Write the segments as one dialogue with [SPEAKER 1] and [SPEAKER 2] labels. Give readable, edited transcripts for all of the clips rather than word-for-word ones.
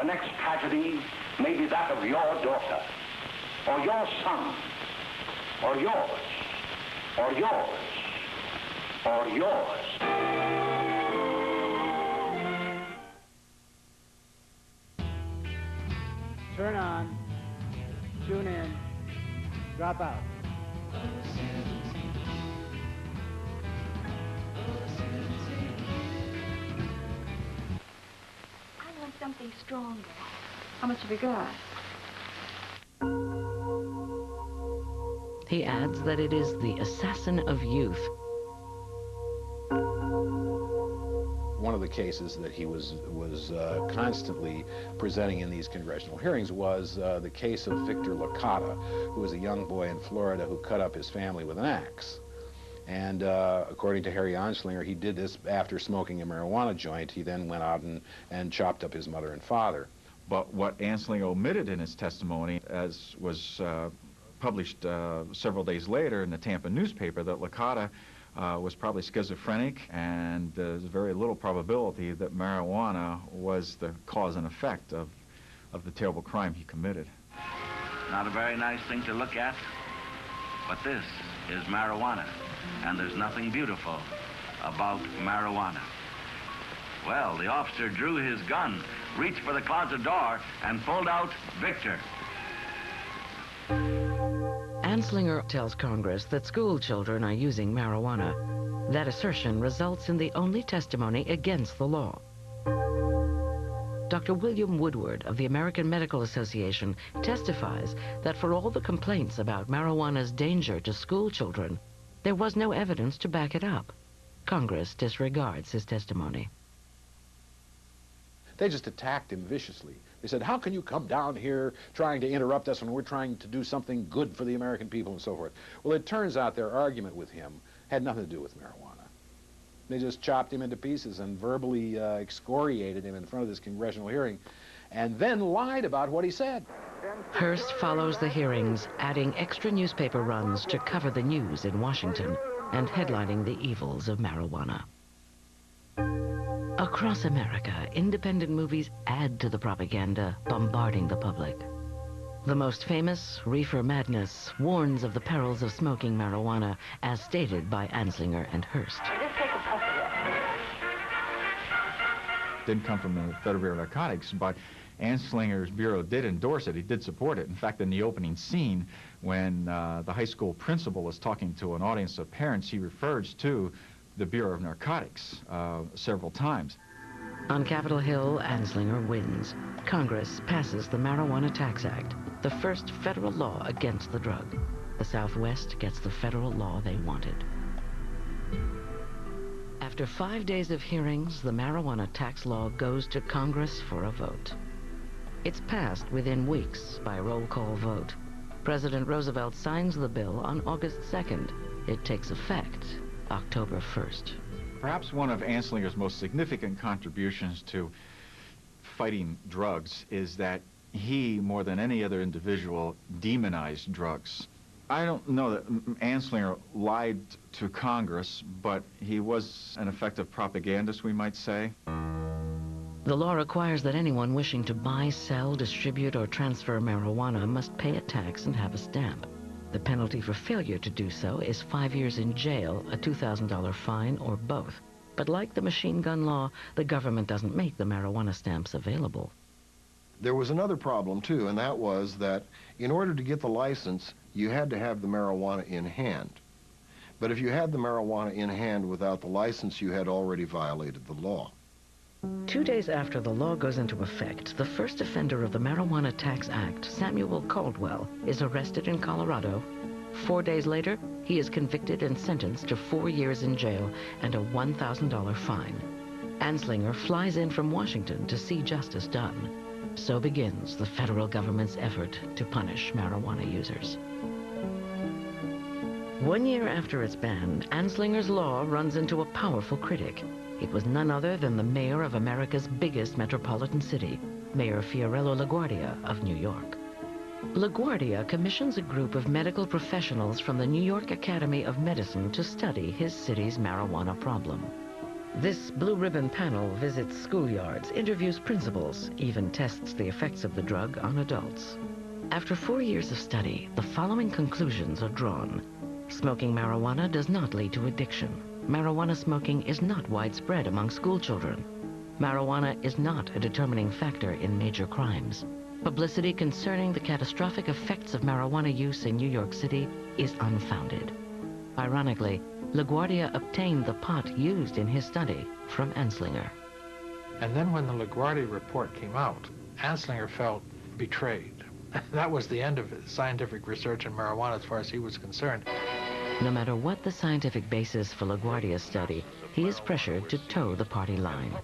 [SPEAKER 1] the next tragedy may be that of your daughter, or your son, or yours, or yours, or yours.
[SPEAKER 2] Turn on, tune in, drop out.
[SPEAKER 3] I want something stronger. How much have you got?
[SPEAKER 4] He adds that it is the assassin of youth.
[SPEAKER 5] One of the cases that he was constantly presenting in these congressional hearings was the case of Victor Licata, who was a young boy in Florida who cut up his family with an axe. And according to Harry Anslinger, he did this after smoking a marijuana joint. He then went out and chopped up his mother and father.
[SPEAKER 6] But what Anslinger omitted in his testimony, as was published several days later in the Tampa newspaper, that Licata was probably schizophrenic, and there's very little probability that marijuana was the cause and effect of the terrible crime he committed.
[SPEAKER 7] Not a very nice thing to look at, but this is marijuana, and there's nothing beautiful about marijuana. Well, the officer drew his gun, reached for the closet door, and pulled out Victor.
[SPEAKER 4] Anslinger tells Congress that school children are using marijuana. That assertion results in the only testimony against the law. Dr. William Woodward of the American Medical Association testifies that for all the complaints about marijuana's danger to school children, there was no evidence to back it up. Congress disregards his testimony.
[SPEAKER 5] They just attacked him viciously. They said, how can you come down here trying to interrupt us when we're trying to do something good for the American people and so forth? Well, it turns out their argument with him had nothing to do with marijuana. They just chopped him into pieces and verbally excoriated him in front of this congressional hearing, and then lied about what he said.
[SPEAKER 4] Hearst follows the hearings, adding extra newspaper runs to cover the news in Washington and headlining the evils of marijuana. Across America, independent movies add to the propaganda, bombarding the public. The most famous, Reefer Madness, warns of the perils of smoking marijuana, as stated by Anslinger and Hearst.
[SPEAKER 3] Just take a puff of it.
[SPEAKER 6] Didn't come from the Federal Bureau of Narcotics, but Anslinger's bureau did endorse it. He did support it. In fact, in the opening scene, when the high school principal is talking to an audience of parents, he refers to the Bureau of Narcotics several times.
[SPEAKER 4] On Capitol Hill, Anslinger wins. Congress passes the Marijuana Tax Act, the first federal law against the drug. The Southwest gets the federal law they wanted. After 5 days of hearings, the marijuana tax law goes to Congress for a vote. It's passed within weeks by roll call vote. President Roosevelt signs the bill on August 2nd. It takes effect October 1st.
[SPEAKER 6] Perhaps one of Anslinger's most significant contributions to fighting drugs is that he, more than any other individual, demonized drugs. I don't know that Anslinger lied to Congress, but he was an effective propagandist, we might say.
[SPEAKER 4] The law requires that anyone wishing to buy, sell, distribute, or transfer marijuana must pay a tax and have a stamp. The penalty for failure to do so is 5 years in jail, a $2,000 fine, or both. But like the machine gun law, the government doesn't make the marijuana stamps available.
[SPEAKER 8] There was another problem, too, and that was that in order to get the license, you had to have the marijuana in hand. But if you had the marijuana in hand without the license, you had already violated the law.
[SPEAKER 4] 2 days after the law goes into effect, the first offender of the Marijuana Tax Act, Samuel Caldwell, is arrested in Colorado. 4 days later, he is convicted and sentenced to 4 years in jail and a $1,000 fine. Anslinger flies in from Washington to see justice done. So begins the federal government's effort to punish marijuana users. 1 year after its ban, Anslinger's law runs into a powerful critic. It was none other than the mayor of America's biggest metropolitan city, Mayor Fiorello LaGuardia of New York. LaGuardia commissions a group of medical professionals from the New York Academy of Medicine to study his city's marijuana problem. This blue ribbon panel visits schoolyards, interviews principals, even tests the effects of the drug on adults. After 4 years of study, the following conclusions are drawn. Smoking marijuana does not lead to addiction. Marijuana smoking is not widespread among school children. Marijuana is not a determining factor in major crimes. Publicity concerning the catastrophic effects of marijuana use in New York City is unfounded. Ironically, LaGuardia obtained the pot used in his study from Anslinger.
[SPEAKER 9] And then when the LaGuardia report came out, Anslinger felt betrayed. That was the end of his scientific research in marijuana as far as he was concerned.
[SPEAKER 4] No matter what the scientific basis for LaGuardia's study, he is pressured to toe the party line.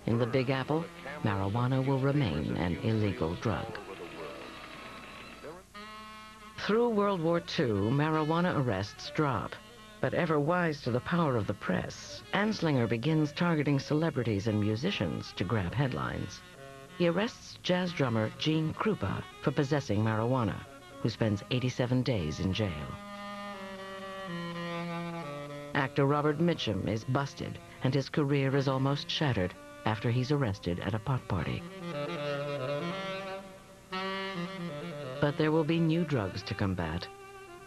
[SPEAKER 4] In the Big Apple, marijuana will remain an illegal drug. Through World War II, marijuana arrests drop. But ever wise to the power of the press, Anslinger begins targeting celebrities and musicians to grab headlines. He arrests jazz drummer Gene Krupa for possessing marijuana, who spends 87 days in jail. Actor Robert Mitchum is busted, and his career is almost shattered after he's arrested at a pot party. But there will be new drugs to combat.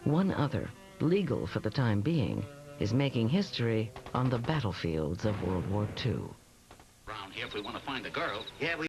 [SPEAKER 4] One other, legal for the time being, is making history on the battlefields of World War II.
[SPEAKER 10] Around here, if we want to find the girl, yeah, we